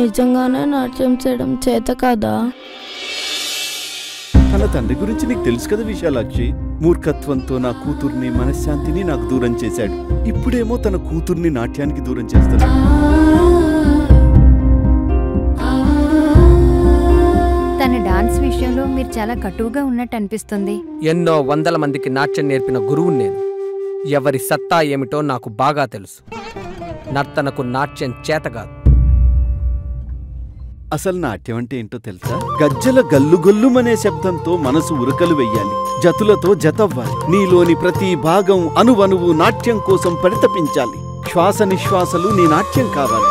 నిజంగానే నాట్యం చేయడం చేత కాదా? తన తండ్రి గురించి నీకు తెలుసు కదా విశాలాక్షి. మూర్ఖత్వంతో నా కూతుర్ని మనశ్శాంతిని నాకు దూరం చేశాడు. ఇప్పుడేమో తన కూతుర్ని నాట్యానికి దూరం చేస్తున్నాడు. తన డాన్స్ విషయంలో మీరు చాలా కటువుగా ఉన్నట్టు అనిపిస్తుంది. ఎన్నో వందల మందికి నాట్యం నేర్పిన గురువుని నేను. ఎవరి సత్తా ఏమిటో నాకు బాగా తెలుసు. నర్తనకు నాట్యం చేతగాదు. అసలు నాట్యం అంటే ఏంటో తెలుసా? గజ్జల గల్లుగొల్లుమనే శబ్దంతో మనసు ఉరకలు వెయ్యాలి, జతులతో జతవ్వాలి. నీలోని ప్రతి భాగం అణువణువు నాట్యం కోసం పరితపించాలి. శ్వాస నిశ్వాసలు నీ నాట్యం కావాలి.